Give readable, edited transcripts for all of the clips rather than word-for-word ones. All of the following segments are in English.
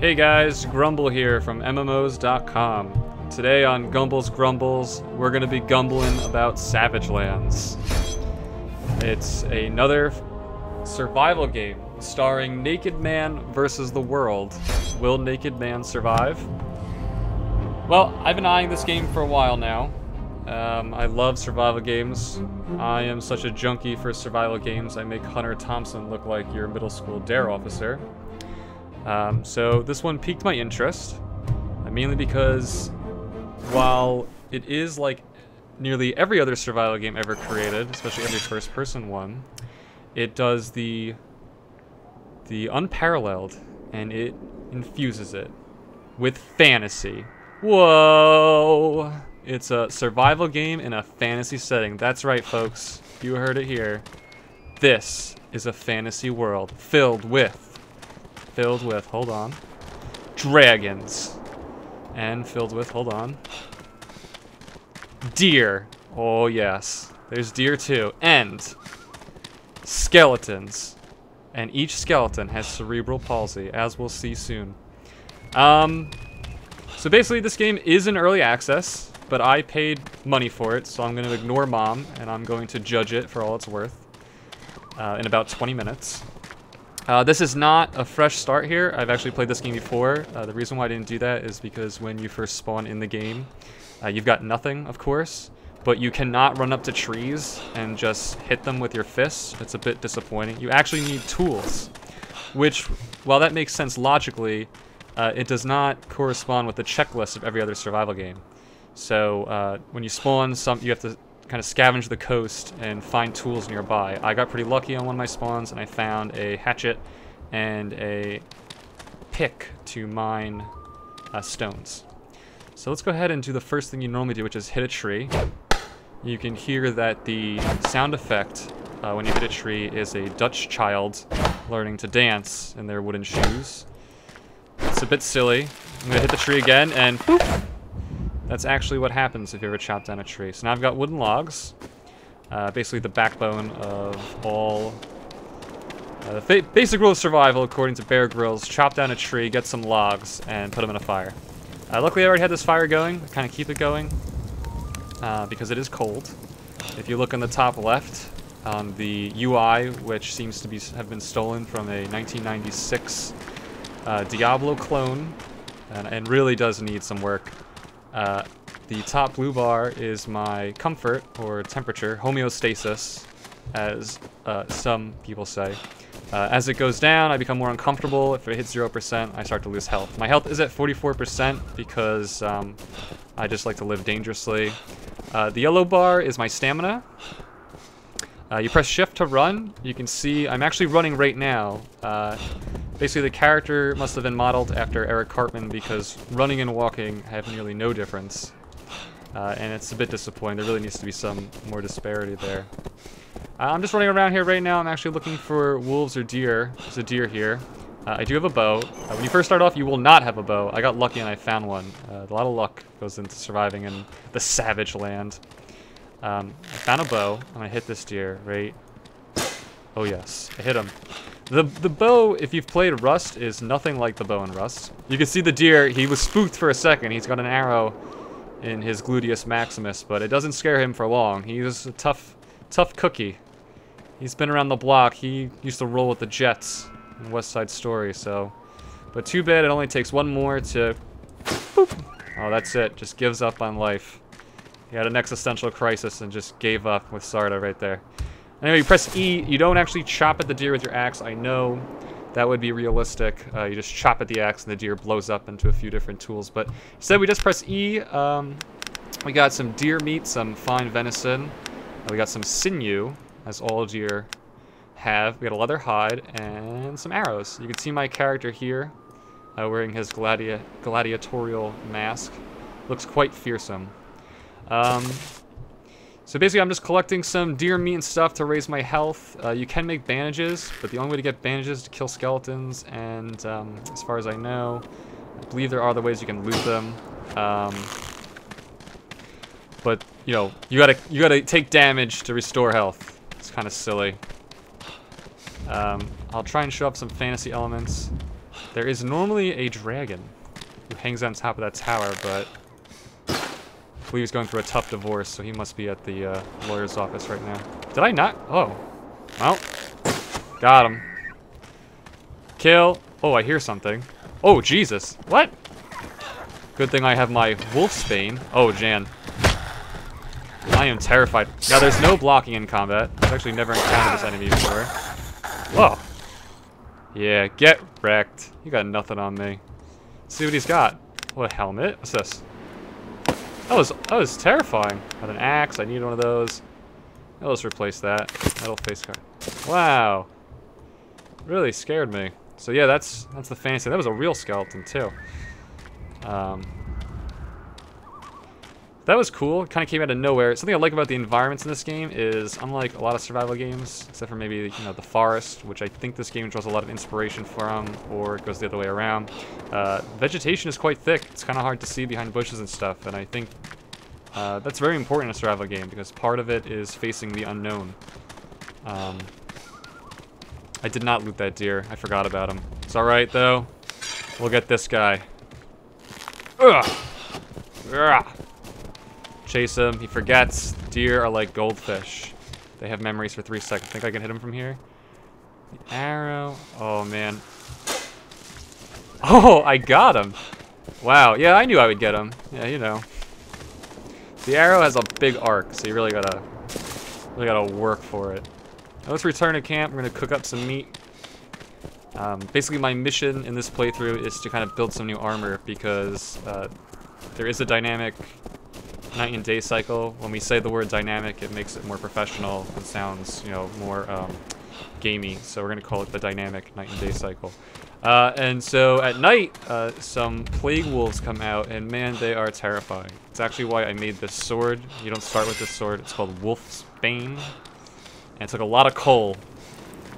Hey guys, Grumble here from MMOs.com. Today on Grumbles, we're gonna be gumbling about Savage Lands. It's another survival game starring Naked Man versus the world. Will Naked Man survive? Well, I've been eyeing this game for a while now. I love survival games. I am such a junkie for survival games, I make Hunter Thompson look like your middle school dare officer. So this one piqued my interest, mainly because while it is like nearly every other survival game ever created, especially every first-person one, it does the unparalleled, and it infuses it with fantasy. Whoa! It's a survival game in a fantasy setting. That's right, folks. You heard it here. This is a fantasy world filled with, hold on, dragons. And filled with, hold on, deer. Oh yes, there's deer too. And skeletons. And each skeleton has cerebral palsy, as we'll see soon. So basically this game is in early access, but I paid money for it, so I'm going to ignore Mom, and I'm going to judge it for all it's worth in about 20 minutes. This is not a fresh start here. I've actually played this game before. The reason why I didn't do that is because when you first spawn in the game, you've got nothing, of course, but you cannot run up to trees and just hit them with your fists. It's a bit disappointing. You actually need tools, which, while that makes sense logically, it does not correspond with the checklist of every other survival game. So when you spawn, you have to kind of scavenge the coast and find tools nearby. I got pretty lucky on one of my spawns, and I found a hatchet and a pick to mine stones. So let's go ahead and do the first thing you normally do, which is hit a tree. You can hear that the sound effect when you hit a tree is a Dutch child learning to dance in their wooden shoes. It's a bit silly. I'm gonna hit the tree again, and boop! That's actually what happens if you ever chop down a tree. So now I've got wooden logs, basically the backbone of all the basic rule of survival according to Bear Grylls. Chop down a tree, get some logs, and put them in a fire. Luckily I already had this fire going. I kind of keep it going because it is cold. If you look on the top left on the UI, which seems to have been stolen from a 1996 Diablo clone, and really does need some work. The top blue bar is my comfort, or temperature, homeostasis, as some people say. As it goes down, I become more uncomfortable. If it hits 0%, I start to lose health. My health is at 44% because I just like to live dangerously. The yellow bar is my stamina. You press shift to run. You can see I'm actually running right now. Basically, the character must have been modeled after Eric Cartman because running and walking have nearly no difference. And it's a bit disappointing. There really needs to be some more disparity there. I'm just running around here right now. I'm actually looking for wolves or deer. There's a deer here. I do have a bow. When you first start off, you will not have a bow. I got lucky and I found one. A lot of luck goes into surviving in the Savage Land. I found a bow. I'm gonna hit this deer, right? Oh yes, I hit him. The bow, if you've played Rust, is nothing like the bow in Rust. You can see the deer, he was spooked for a second. He's got an arrow in his gluteus maximus, but it doesn't scare him for long. He's a tough cookie. He's been around the block. He used to roll with the Jets in West Side Story, so. But too bad it only takes one more to, boop. Oh, that's it, just gives up on life. He had an existential crisis and just gave up with Sarda right there. Anyway, you press E. You don't actually chop at the deer with your axe. I know that would be realistic. You just chop at the axe and the deer blows up into a few different tools. But instead, we just press E. We got some deer meat, some fine venison. We got some sinew, as all deer have. We got a leather hide and some arrows. You can see my character here wearing his gladiatorial mask. Looks quite fearsome. So basically, I'm just collecting some deer meat and stuff to raise my health. You can make bandages, but the only way to get bandages is to kill skeletons, and as far as I know, I believe there are other ways you can loot them. But you know, you gotta take damage to restore health. It's kind of silly. I'll try and show up some fantasy elements. There is normally a dragon who hangs on top of that tower, but I believe he's going through a tough divorce, so he must be at the lawyer's office right now. Did I not? Oh. Well. Got him. Kill. Oh, I hear something. Oh, Jesus. What? Good thing I have my Wolfsbane. Oh, Jan. I am terrified. Now, there's no blocking in combat. I've actually never encountered this enemy before. Whoa. Yeah, get wrecked. You got nothing on me. Let's see what he's got. What, a helmet? What's this? That was terrifying. Got an axe. I need one of those. Let's replace that. Metal face card. Wow. Really scared me. So yeah, that's the fancy. That was a real skeleton too. That was cool. It kind of came out of nowhere. Something I like about the environments in this game is, unlike a lot of survival games, except for maybe, you know, the forest, which I think this game draws a lot of inspiration from, or it goes the other way around. Vegetation is quite thick. It's kind of hard to see behind bushes and stuff, and I think that's very important in a survival game because part of it is facing the unknown. I did not loot that deer. I forgot about him. It's alright, though. We'll get this guy. Ugh! Ugh! Chase him. He forgets. Deer are like goldfish. They have memories for 3 seconds. Think I can hit him from here? The arrow. Oh, man. Oh, I got him. Wow. Yeah, I knew I would get him. Yeah, you know. The arrow has a big arc, so you really gotta work for it. Now let's return to camp. We're gonna cook up some meat. Basically, my mission in this playthrough is to kind of build some new armor because there is a dynamic night and day cycle. When we say the word dynamic, it makes it more professional and sounds, you know, more gamey. So we're gonna call it the dynamic night and day cycle. And so at night, some plague wolves come out, and man, they are terrifying. It's actually why I made this sword. You don't start with this sword. It's called Wolf's Bane. And it took a lot of coal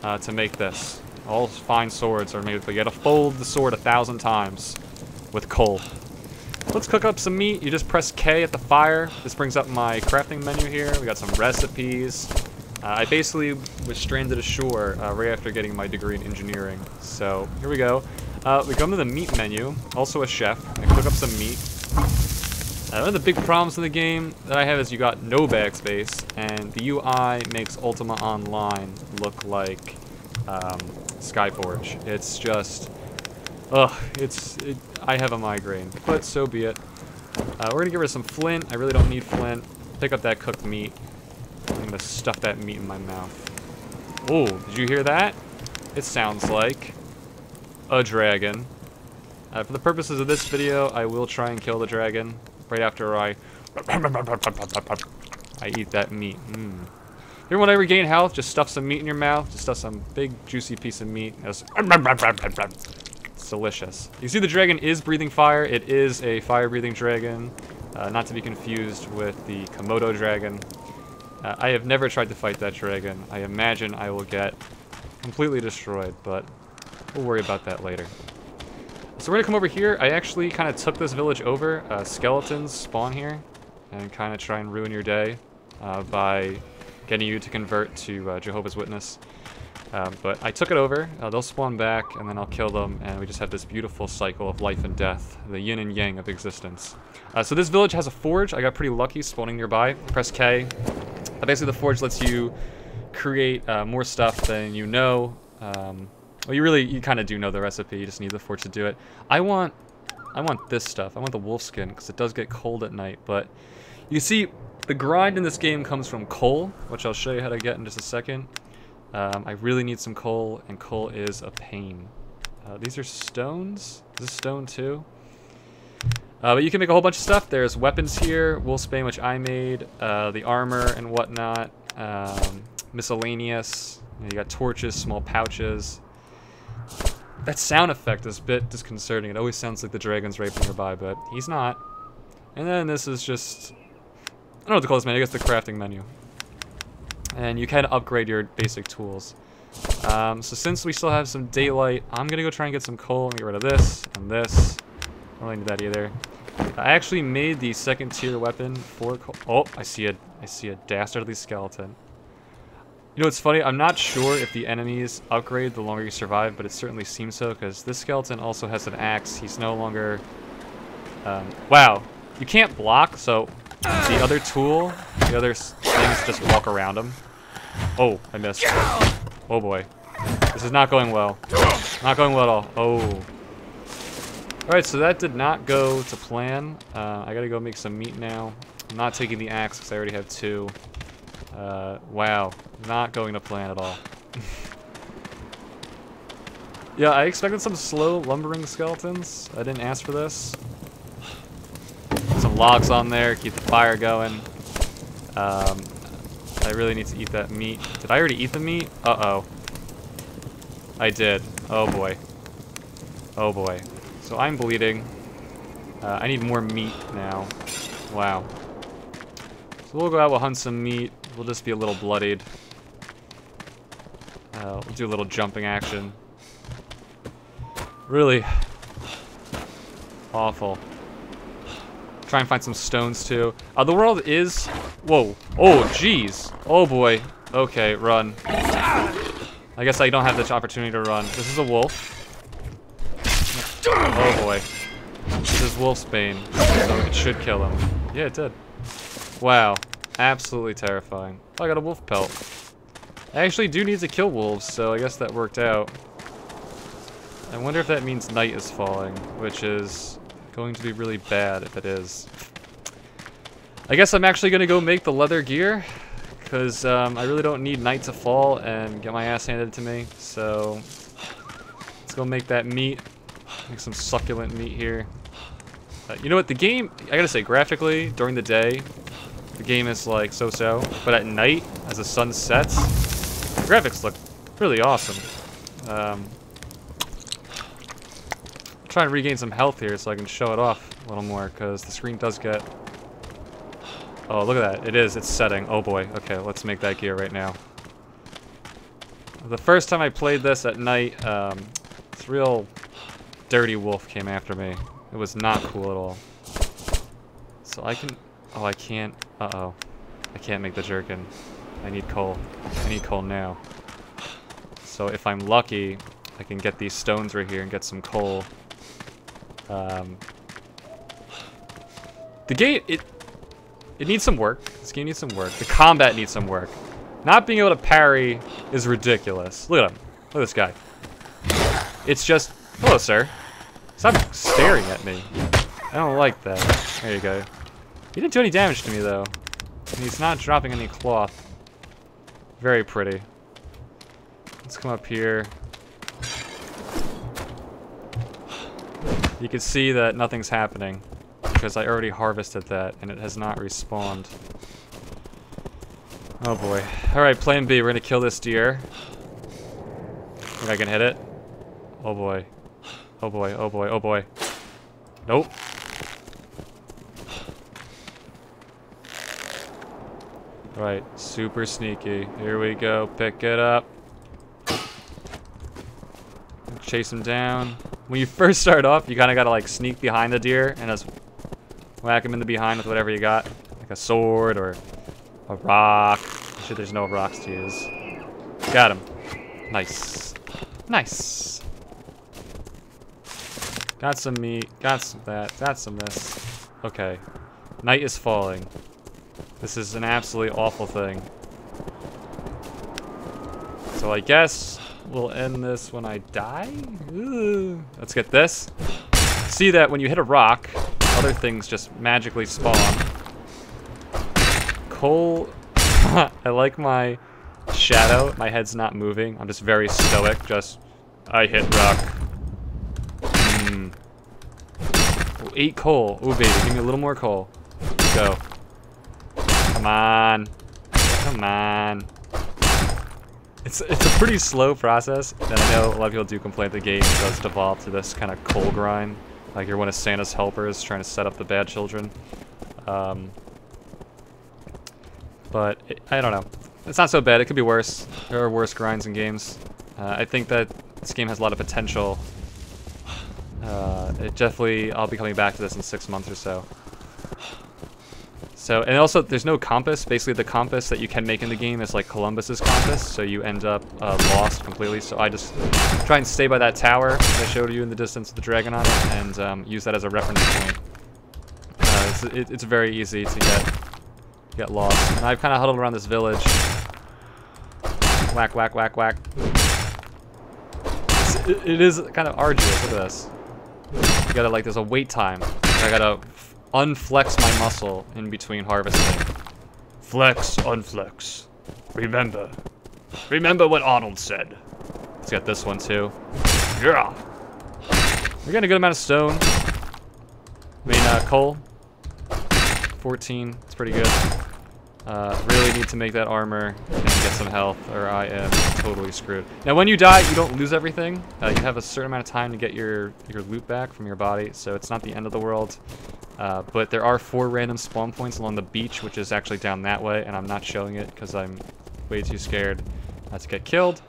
to make this. All fine swords are made with, but you gotta fold the sword 1,000 times with coal. Let's cook up some meat. You just press K at the fire. This brings up my crafting menu here. We got some recipes. I basically was stranded ashore right after getting my degree in engineering. So here we go. We come to the meat menu. Also a chef. I cook up some meat. One of the big problems in the game that I have is you got no backspace, and the UI makes Ultima Online look like Skyforge. It's just, ugh, I have a migraine, but so be it. We're gonna get rid of some flint. I really don't need flint. Pick up that cooked meat. I'm gonna stuff that meat in my mouth. Oh, did you hear that? It sounds like a dragon. For the purposes of this video, I will try and kill the dragon right after I eat that meat. Here, when I regain health, just stuff some meat in your mouth. Just stuff some big, juicy piece of meat. It's delicious. You see the dragon is breathing fire. It is a fire-breathing dragon. Not to be confused with the Komodo dragon. I have never tried to fight that dragon. I imagine I will get completely destroyed, but we'll worry about that later. So we're gonna come over here. I actually kind of took this village over. Skeletons spawn here and kind of try and ruin your day by getting you to convert to Jehovah's Witness. But I took it over. They'll spawn back, and then I'll kill them, and we just have this beautiful cycle of life and death, the yin and yang of existence. So this village has a forge. I got pretty lucky spawning nearby. Press K. Basically, the forge lets you create more stuff than you know. Well, you kind of do know the recipe. You just need the forge to do it. I want this stuff. I want the wolf skin because it does get cold at night. But you see, the grind in this game comes from coal, which I'll show you how to get in just a second. I really need some coal, and coal is a pain. These are stones. Is this stone too? But you can make a whole bunch of stuff. There's weapons here, Wolfsbane, which I made, the armor and whatnot, miscellaneous. You got torches, small pouches. That sound effect is a bit disconcerting. It always sounds like the dragon's right nearby, but he's not. And then this is just, I don't know what to call this menu. I guess the crafting menu. And you can upgrade your basic tools. So since we still have some daylight, I'm gonna go try and get some coal and get rid of this and this. Don't really need that either. I actually made the second-tier weapon for coal. Oh, I see a dastardly skeleton. I'm gonna You know what's funny? I'm not sure if the enemies upgrade the longer you survive, but it certainly seems so, because this skeleton also has an axe. He's no longer... wow. You can't block, so the other tool, the other things just walk around him. Oh, I missed. Oh boy. This is not going well. Not going well at all. Oh. Alright, so that did not go to plan. I gotta go make some meat now. I'm not taking the axe because I already have 2. Wow. Not going to plan at all. Yeah, I expected some slow lumbering skeletons. I didn't ask for this. Some logs on there, keep the fire going. I really need to eat that meat. Did I already eat the meat? Uh-oh. I did. Oh boy. Oh boy. So I'm bleeding. I need more meat now. Wow. So we'll go out, we'll hunt some meat. We'll just be a little bloodied. We'll do a little jumping action. Really awful. Try and find some stones too. The world is... Whoa. Oh, jeez. Oh boy. Okay, run. I guess I don't have the opportunity to run. This is a wolf. Oh boy. This is Wolfsbane, so it should kill him. Yeah, it did. Wow. Absolutely terrifying. Oh, I got a wolf pelt. I actually do need to kill wolves, so I guess that worked out. I wonder if that means night is falling, which is going to be really bad if it is. I guess I'm actually going to go make the leather gear, because I really don't need night to fall and get my ass handed to me, so let's go make that meat. Make some succulent meat here. You know what, the game, I gotta say, graphically, during the day, the game is like so-so, but at night, as the sun sets, the graphics look really awesome. Try and regain some health here so I can show it off a little more, because the screen does get... Oh, look at that. It's setting. Oh boy. Okay, let's make that gear right now. The first time I played this at night, this real dirty wolf came after me. It was not cool at all. So I can... Oh, I can't... Uh-oh. I can't make the jerkin. I need coal. I need coal now. So if I'm lucky, I can get these stones right here and get some coal. The game, it needs some work. This game needs some work. The combat needs some work. Not being able to parry is ridiculous. Look at him. Look at this guy. It's just... Hello, sir. Stop staring at me. I don't like that. There you go. He didn't do any damage to me, though. And he's not dropping any cloth. Very pretty. Let's come up here. You can see that nothing's happening because I already harvested that and it has not respawned. Oh boy. Alright, plan B. We're gonna kill this deer. Think I can hit it? Oh boy. Oh boy, oh boy, oh boy. Nope. Alright, super sneaky. Here we go. Pick it up. Chase him down. When you first start off, you kind of got to like sneak behind the deer and just whack him in the behind with whatever you got. Like a sword or a rock. Shit, there's no rocks to use. Got him. Nice. Nice. Got some meat. Got some that. Got some this. Okay. Night is falling. This is an absolutely awful thing. So I guess we'll end this when I die? Ooh. Let's get this. See that when you hit a rock, other things just magically spawn. Coal. I like my shadow. My head's not moving. I'm just very stoic. Just, I hit rock. Oh, 8 coal. Ooh, baby, give me a little more coal. Let's go. Come on. Come on. It's a pretty slow process, and I know a lot of people do complain the game does devolve to this kind of coal grind. Like you're one of Santa's helpers trying to set up the bad children. But I don't know. It's not so bad. It could be worse. There are worse grinds in games. I think that this game has a lot of potential. It definitely, I'll be coming back to this in 6 months or so. So, and also there's no compass. Basically the compass that you can make in the game is like Columbus's compass, so you end up lost completely. So I just try and stay by that tower that I showed you in the distance with the dragon on it, and use that as a reference point. It's very easy to get lost. And I've kind of huddled around this village. Whack, whack, whack, whack. It is kind of arduous. Look at this. You gotta, like, there's a wait time. I gotta unflex my muscle in between harvesting. Flex, unflex. Remember. Remember what Arnold said. Let's get this one too. Yeah. We're getting a good amount of stone. I mean, coal. 14. It's pretty good. Really need to make that armor and get some health, or I am totally screwed. Now, when you die, you don't lose everything. You have a certain amount of time to get your loot back from your body, so it's not the end of the world. But there are 4 random spawn points along the beach, which is actually down that way, and I'm not showing it because I'm way too scared to get killed,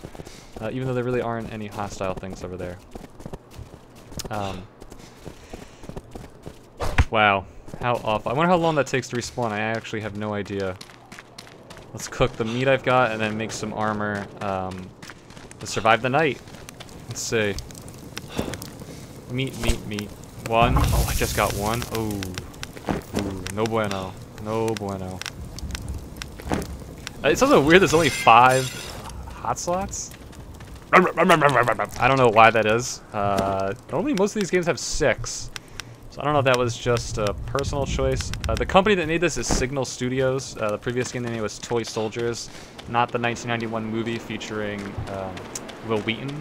even though there really aren't any hostile things over there. Wow. How awful. I wonder how long that takes to respawn. I actually have no idea. Let's cook the meat I've got and then make some armor to survive the night. Let's see. Meat, meat, meat. 1. Oh, I just got 1. Ooh. Ooh, no bueno. No bueno. It's also weird there's only 5 hot slots. I don't know why that is. Normally most of these games have 6. So I don't know if that was just a personal choice. The company that made this is Signal Studios. The previous game they made was Toy Soldiers, not the 1991 movie featuring Will Wheaton.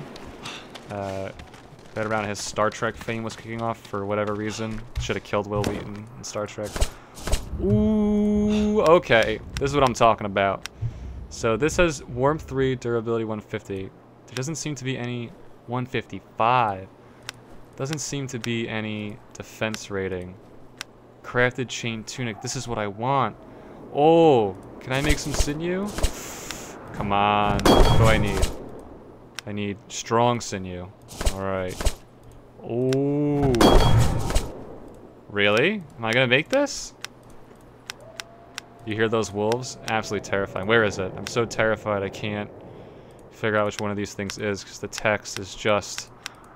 Right around his Star Trek fame was kicking off for whatever reason. Should have killed Will Wheaton in Star Trek. Ooh, okay. This is what I'm talking about. So this has Warmth 3, Durability 150. There doesn't seem to be any 155. Doesn't seem to be any defense rating. Crafted chain tunic. This is what I want. Oh, can I make some sinew? Come on. What do I need? I need strong sinew. Alright. Oh. Really? Am I gonna make this? You hear those wolves? Absolutely terrifying. Where is it? I'm so terrified I can't figure out which one of these things is because the text is just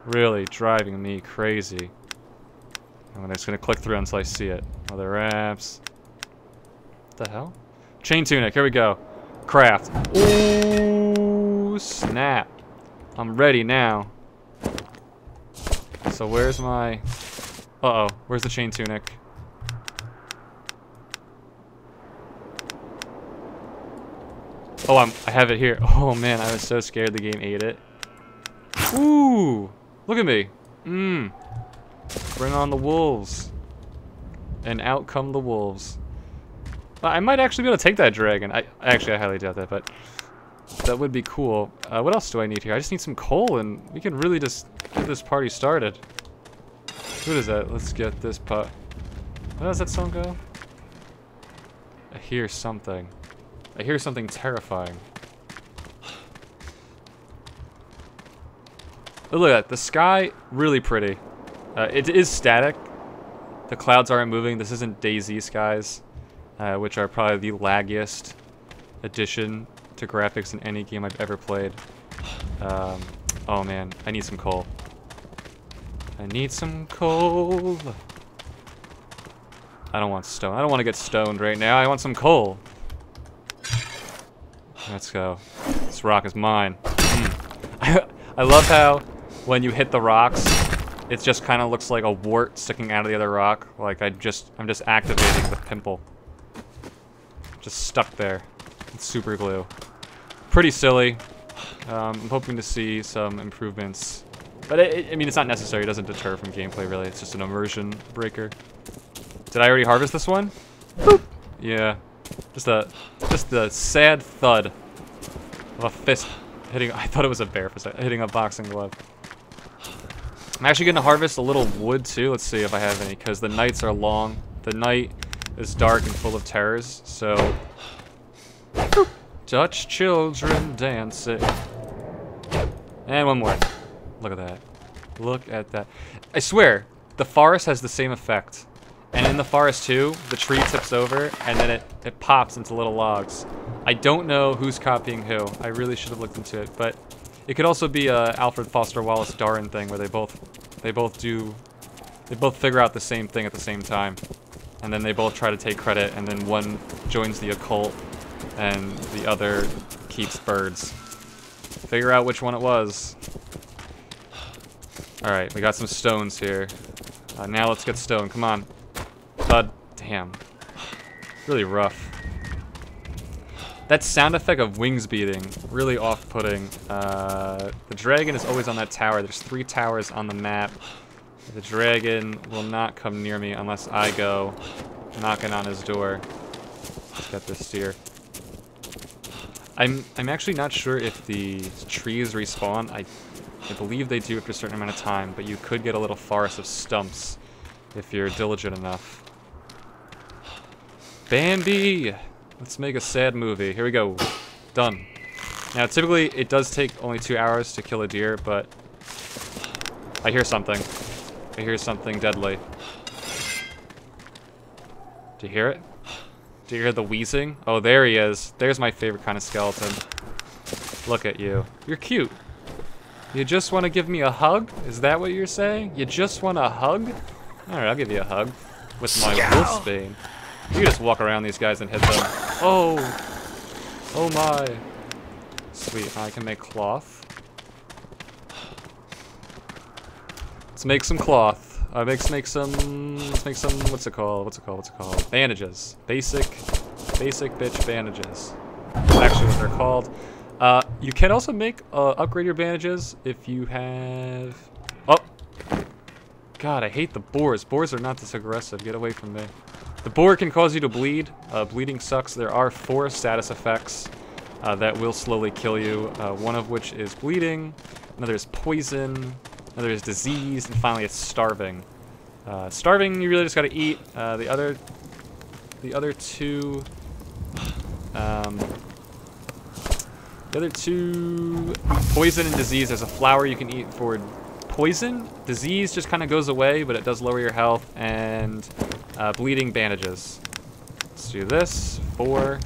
really driving me crazy. I'm just gonna click through until I see it. Other apps. What the hell? Chain tunic, here we go. Craft. Ooh, snap. I'm ready now. So where's my... Uh-oh, where's the chain tunic? Oh, I have it here. Oh man, I was so scared the game ate it. Ooh! Look at me. Bring on the wolves. And out come the wolves. I might actually be able to take that dragon. I highly doubt that, but that would be cool. What else do I need here? I just need some coal, and we can really just get this party started. What is that? Let's get this pot. How does that song go? I hear something. I hear something terrifying. Oh, look at that. The sky, really pretty. It is static. The clouds aren't moving. This isn't DayZ skies, which are probably the laggiest addition to graphics in any game I've ever played. Oh man, I need some coal. I need some coal. I don't want stone. I don't want to get stoned right now. I want some coal. Let's go. This rock is mine. I love how when you hit the rocks, it just kind of looks like a wart sticking out of the other rock. Like I'm just activating the pimple. Just stuck there. It's super glue. Pretty silly. I'm hoping to see some improvements. But I mean, it's not necessary. It doesn't deter from gameplay, really. It's just an immersion breaker. Did I already harvest this one? Boop. Yeah. Just the sad thud of a fist hitting. I thought it was a bear for a second. Hitting a boxing glove. I'm actually going to harvest a little wood too. Let's see if I have any, because the nights are long. The night is dark and full of terrors. So, Dutch children dancing. And one more. Look at that. Look at that. I swear, the forest has the same effect. And in the forest too, the tree tips over and then it pops into little logs. I don't know who's copying who. I really should have looked into it, but it could also be a Alfred Foster Wallace Darwin thing where they both figure out the same thing at the same time. And then they both try to take credit, and then one joins the occult and the other keeps birds. Figure out which one it was. Alright, we got some stones here. Now let's get stone. Come on. Thud. Damn. Really rough. That sound effect of wings beating, really off-putting. The dragon is always on that tower. There's 3 towers on the map. The dragon will not come near me unless I go knocking on his door. Let's get this steer. I'm actually not sure if the trees respawn. I believe they do after a certain amount of time, but you could get a little forest of stumps if you're diligent enough. Bambi! Let's make a sad movie. Here we go. Done. Now, typically, it does take only 2 hours to kill a deer, but I hear something. I hear something deadly. Do you hear it? Do you hear the wheezing? Oh, there he is. There's my favorite kind of skeleton. Look at you. You're cute. You just want to give me a hug? Is that what you're saying? You just want a hug? Alright, I'll give you a hug. With my wolfsbane. You can just walk around these guys and hit them. Oh! Oh my. Sweet, I can make cloth. Let's make some cloth. Let's make some, what's it called? Bandages. Basic bitch bandages. That's actually what they're called. You can also make, upgrade your bandages if you have, oh! God, I hate the boars. Boars are not this aggressive. Get away from me. The boar can cause you to bleed. Bleeding sucks. There are 4 status effects that will slowly kill you. One of which is bleeding. Another is poison. Another is disease, and finally it's starving. Starving, you really just gotta eat. The other two, poison and disease. There's a flower you can eat for poison. Disease just kind of goes away, but it does lower your health. And bleeding bandages. Let's do this. 4.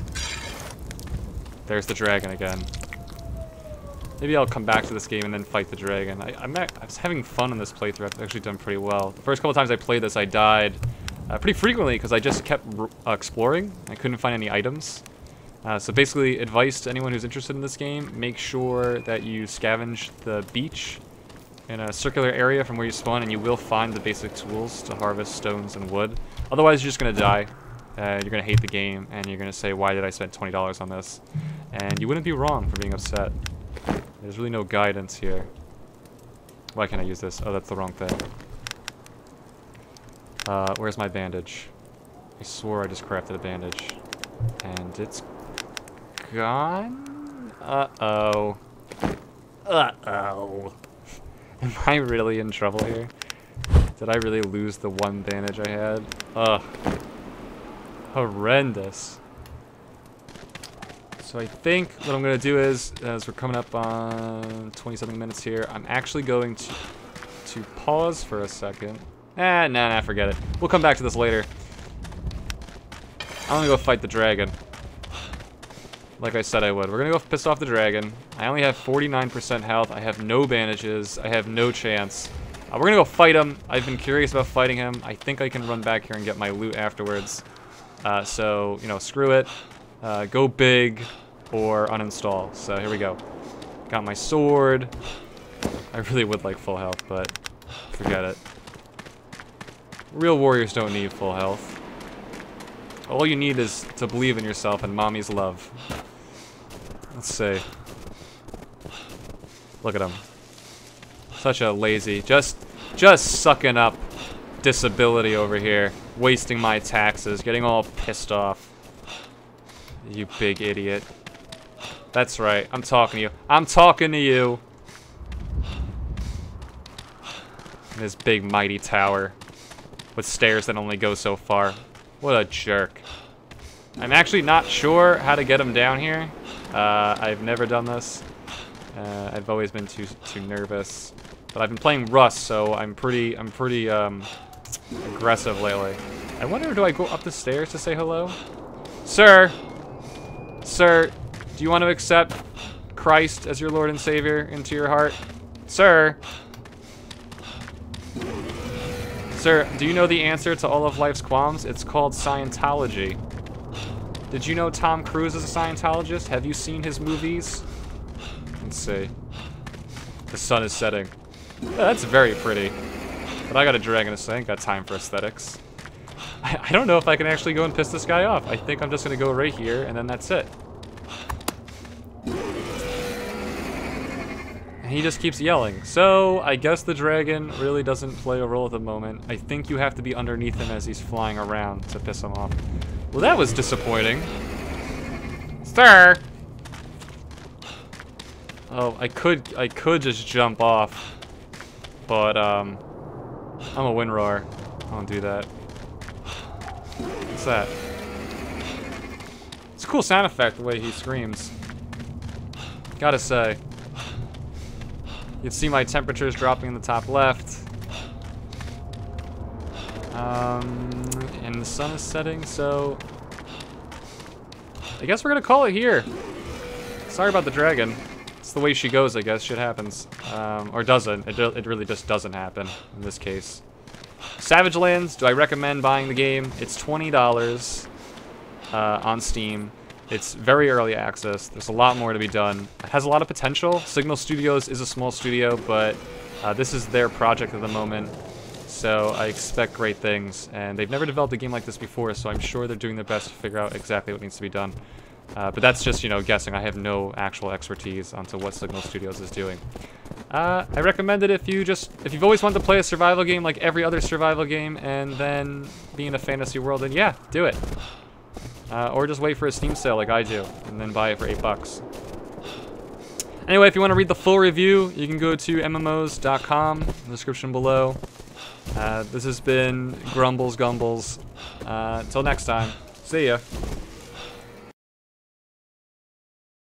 There's the dragon again. Maybe I'll come back to this game and then fight the dragon. I was having fun in this playthrough. I've actually done pretty well. The first couple times I played this, I died pretty frequently because I just kept exploring. I couldn't find any items. So basically, advice to anyone who's interested in this game, make sure that you scavenge the beach in a circular area from where you spawn, and you will find the basic tools to harvest stones and wood. Otherwise, you're just going to die. You're going to hate the game, and you're going to say, why did I spend $20 on this? And you wouldn't be wrong for being upset. There's really no guidance here. Why can't I use this? Oh, that's the wrong thing. Where's my bandage? I swore I just crafted a bandage. And it's gone? Uh-oh. Uh-oh. Am I really in trouble here? Did I really lose the 1 bandage I had? Ugh. Horrendous. So I think what I'm going to do is, as we're coming up on 20-something minutes here, I'm actually going to pause for a second. Nah, forget it. We'll come back to this later. I'm going to go fight the dragon. Like I said I would. We're going to go piss off the dragon. I only have 49% health. I have no bandages. I have no chance. We're going to go fight him. I've been curious about fighting him. I think I can run back here and get my loot afterwards. So, you know, screw it. Go big or uninstall. So here we go. Got my sword. I really would like full health, but forget it. Real warriors don't need full health. All you need is to believe in yourself and mommy's love. Let's see. Look at him. Such a lazy, just sucking up disability over here. Wasting my taxes, getting all pissed off. You big idiot. That's right, I'm talking to you. I'm talking to you! In this big mighty tower. With stairs that only go so far. What a jerk. I'm actually not sure how to get him down here. I've never done this. I've always been too nervous. But I've been playing Rust, so I'm pretty aggressive lately. I wonder, do I go up the stairs to say hello? Sir! Sir, do you want to accept Christ as your Lord and Savior into your heart? Sir! Sir, do you know the answer to all of life's qualms? It's called Scientology. Did you know Tom Cruise is a Scientologist? Have you seen his movies? Let's see. The sun is setting. Yeah, that's very pretty. But I got a dragon to sink. Got time for aesthetics. I don't know if I can actually go and piss this guy off. I think I'm just going to go right here, and then that's it. And he just keeps yelling. So, I guess the dragon really doesn't play a role at the moment. I think you have to be underneath him as he's flying around to piss him off. Well, that was disappointing. Sir! Oh, I could just jump off. But, I'm a WinRAR. I won't do that. What's that? It's a cool sound effect, the way he screams. Gotta say. You can see my temperatures dropping in the top left. And the sun is setting, so... I guess we're gonna call it here. Sorry about the dragon. It's the way she goes, I guess. Shit happens. Or doesn't. It really just doesn't happen in this case. Savage Lands, do I recommend buying the game? It's $20 on Steam. It's very early access. There's a lot more to be done. It has a lot of potential. Signal Studios is a small studio, but this is their project at the moment. So I expect great things. And they've never developed a game like this before, so I'm sure they're doing their best to figure out exactly what needs to be done. But that's just, you know, guessing. I have no actual expertise onto what Signal Studios is doing. I recommend it if you've always wanted to play a survival game like every other survival game and then be in a fantasy world, then yeah, do it. Or just wait for a Steam sale like I do, and then buy it for $8. Anyway, if you want to read the full review, you can go to MMOs.com in the description below. This has been Grumbles Gumbles. Until next time, see ya.